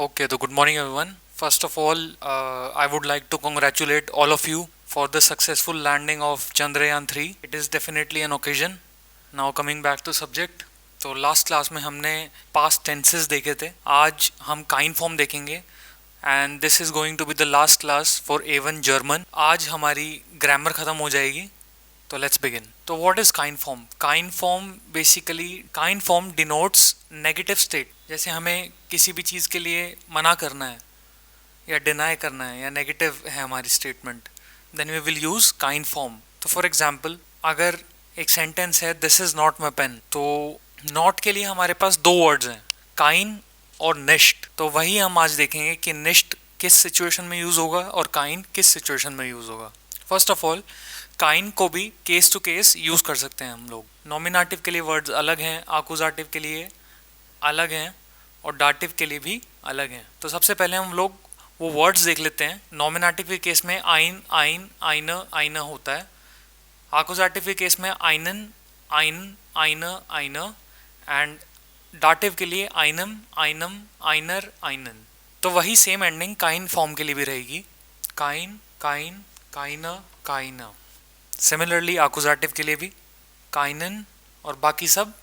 Okay, so good morning, everyone. First of all, I would like to congratulate all of you for the successful landing of Chandrayaan 3. It is definitely an occasion. Now coming back to subject. तो last class में हमने past tenses देखे थे. आज हम काइन form देखेंगे and this is going to be the last class for A1 German. आज हमारी ग्रामर खत्म हो जाएगी. तो लेट्स बिगिन. तो व्हाट इज काइन फॉर्म? काइन फॉर्म बेसिकली काइन फॉर्म डिनोट्स नेगेटिव स्टेट. जैसे हमें किसी भी चीज़ के लिए मना करना है या डिनाई करना है या नेगेटिव है हमारी statement, then we will use काइन फॉर्म. तो फॉर एग्जांपल अगर एक सेंटेंस है this is not my pen, तो नॉट के लिए हमारे पास दो वर्ड्स हैं, काइन और निष्ट. तो वही हम आज देखेंगे कि निष्ट किस सिचुएशन में यूज होगा और काइन किस सिचुएशन में यूज होगा. फर्स्ट ऑफ ऑल काइन को भी केस टू केस यूज कर सकते हैं हम लोग. नॉमिनेटिव के लिए वर्ड्स अलग हैं, आकुजाटिव के लिए अलग हैं और डाटिव के लिए भी अलग हैं. तो सबसे पहले हम लोग वो वर्ड्स देख लेते हैं. नॉमिनेटिव के केस में आइन, आइन, आइनर, आइनर होता है. आकुजाटिव के केस में आइनन, आइन, आइनर, आइनर एंड डाटिव के लिए आइनम, आइनम, आइनर, आइनन. तो वही सेम एंडिंग काइन फॉर्म के लिए भी रहेगी. काइन, काइन, काइनर, काइनर. सिमिलरली आकुजाटिव के लिए भी काइनन और बाकी सब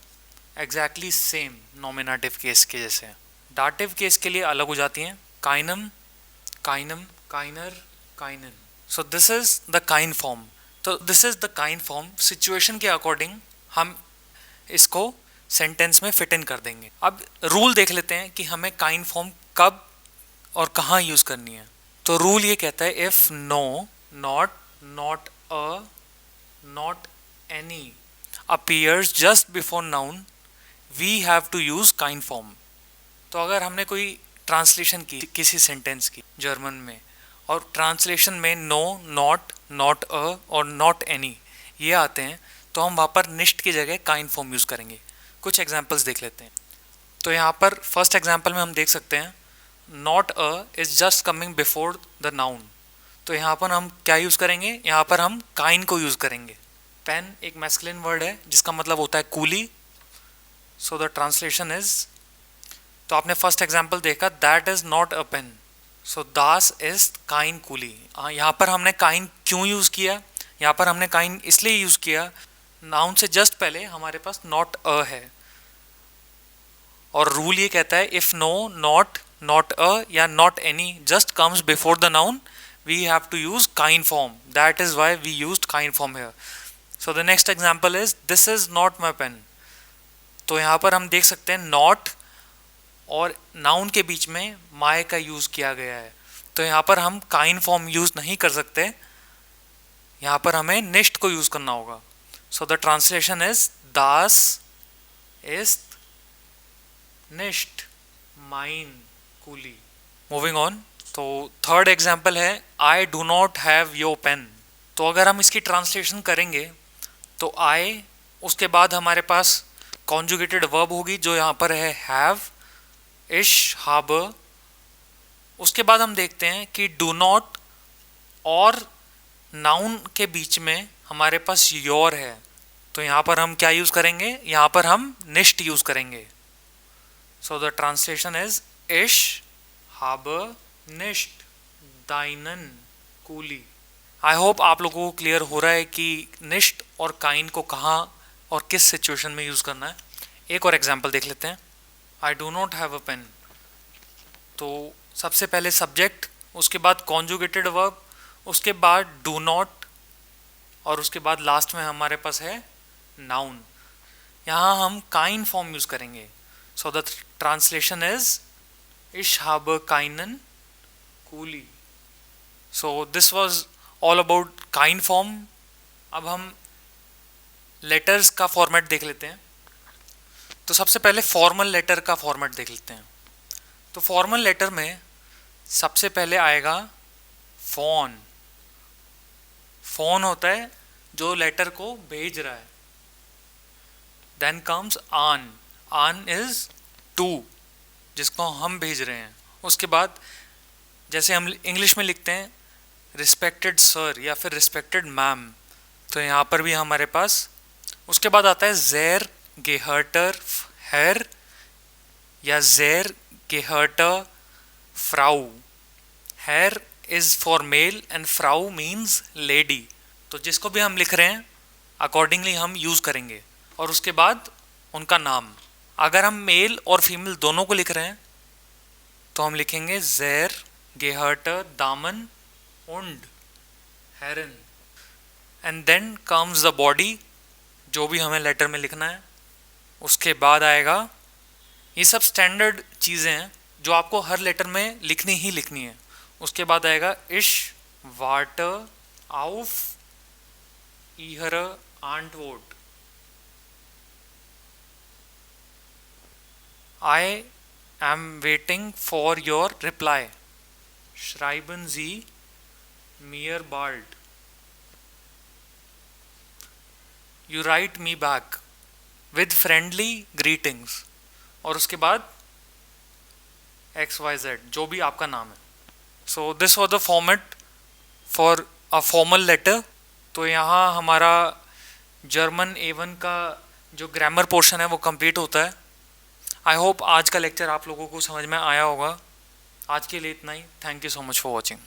एग्जैक्टली सेम नॉमिनेटिव केस के जैसे. डाटिव केस के लिए अलग हो जाती हैं, काइनम, काइनम, काइनर, काइनन. सो दिस इज द काइन फॉर्म. तो दिस इज द काइन फॉर्म. सिचुएशन के अकॉर्डिंग हम इसको सेंटेंस में फिट इन कर देंगे. अब रूल देख लेते हैं कि हमें काइन फॉर्म कब और कहाँ यूज करनी है. तो रूल ये कहता है if no, not, not a, not any appears just before noun we have to use kind form. तो अगर हमने कोई ट्रांसलेशन की किसी सेंटेंस की जर्मन में और ट्रांसलेशन में नो, नॉट, नॉट अ और नॉट एनी ये आते हैं, तो हम वहाँ पर निष्ट की जगह काइंड फॉर्म यूज़ करेंगे. कुछ एग्जांपल्स देख लेते हैं. तो यहाँ पर फर्स्ट एग्जांपल में हम देख सकते हैं not a is just coming before the noun. तो यहाँ पर हम क्या यूज़ करेंगे? यहाँ पर हम काइन को यूज़ करेंगे. पेन एक मैस्कुलिन वर्ड है जिसका मतलब होता है कूली. सो द ट्रांसलेशन इज, तो आपने फर्स्ट एग्जांपल देखा that is not a pen, so दास इज काइन कूली. यहाँ पर हमने काइन क्यों यूज़ किया? यहाँ पर हमने काइन इसलिए यूज़ किया, नाउन से जस्ट पहले हमारे पास नॉट अ है और रूल ये कहता है if no, not, not a या not any just comes before the noun we have to use काइन form. That is why we used काइन form here. So the next example is this is not my pen. तो यहाँ पर हम देख सकते हैं नॉट और नाउन के बीच में माय का यूज किया गया है, तो यहाँ पर हम काइन फॉर्म यूज नहीं कर सकते, यहाँ पर हमें निष्ट को यूज करना होगा. सो द ट्रांसलेशन इज दास इस्त निष्ट माइन कूली. Moving on. तो थर्ड एग्जाम्पल है I do not have your pen. तो अगर हम इसकी ट्रांसलेशन करेंगे तो आई, उसके बाद हमारे पास कॉन्जुगेटेड वर्ब होगी जो यहाँ पर है हैव, इश, हाबर. उसके बाद हम देखते हैं कि डू नॉट और नाउन के बीच में हमारे पास योर है, तो यहाँ पर हम क्या यूज़ करेंगे? यहाँ पर हम निष्ट यूज़ करेंगे. सो द ट्रांसलेशन इज इश, हाबर, निष्ट, दाइनन, कूली. आई होप आप लोगों को क्लियर हो रहा है कि निष्ट और काइन को कहाँ और किस सिचुएशन में यूज़ करना है. एक और एग्जांपल देख लेते हैं. I do not have a pen. तो सबसे पहले सब्जेक्ट, उसके बाद कॉन्जुगेटेड वर्ब, उसके बाद डू नॉट और उसके बाद लास्ट में हमारे पास है नाउन. यहाँ हम काइन फॉर्म यूज़ करेंगे. सो द ट्रांसलेशन इज इश हाबर काइनन कूली. So this was all about काइन फॉर्म. अब हम लेटर्स का फॉर्मेट देख लेते हैं. तो सबसे पहले फॉर्मल लेटर का फॉर्मेट देख लेते हैं. तो फॉर्मल लेटर में सबसे पहले आएगा फोन. फोन होता है जो लेटर को भेज रहा है. देन कम्स आन. आन इज टू, जिसको हम भेज रहे हैं. उसके बाद जैसे हम इंग्लिश में लिखते हैं रिस्पेक्टेड सर या फिर रिस्पेक्टेड मैम, तो यहाँ पर भी हमारे पास. उसके बाद आता है ज़ेर गेहर्टर हेर या ज़ेर गेहर्टर फ्राउ, हैर इज फॉर मेल एंड फ्राउ मीन्स लेडी, तो जिसको भी हम लिख रहे हैं अकॉर्डिंगली हम यूज करेंगे। और उसके बाद उनका नाम, अगर हम मेल और फीमेल दोनों को लिख रहे हैं तो हम लिखेंगे ज़ेर गेहर्टर दामन उंड हेरन, and then comes the body, जो भी हमें लेटर में लिखना है। उसके बाद आएगा, ये सब स्टैंडर्ड चीज़ें हैं जो आपको हर लेटर में लिखनी ही लिखनी है। उसके बाद आएगा इश वाटर आउफ ईहर आंटवोट, I am waiting for your reply, श्राइबन जी मियर बाल्ट, you write me back with friendly greetings. और उसके बाद XYZ, जो भी आपका नाम है। So this was the format for a formal letter. तो यहाँ हमारा जर्मन A1 का जो ग्रामर पोर्शन है वो कंप्लीट होता है। आई होप आज का लेक्चर आप लोगों को समझ में आया होगा। आज के लिए इतना ही। Thank you so much for watching.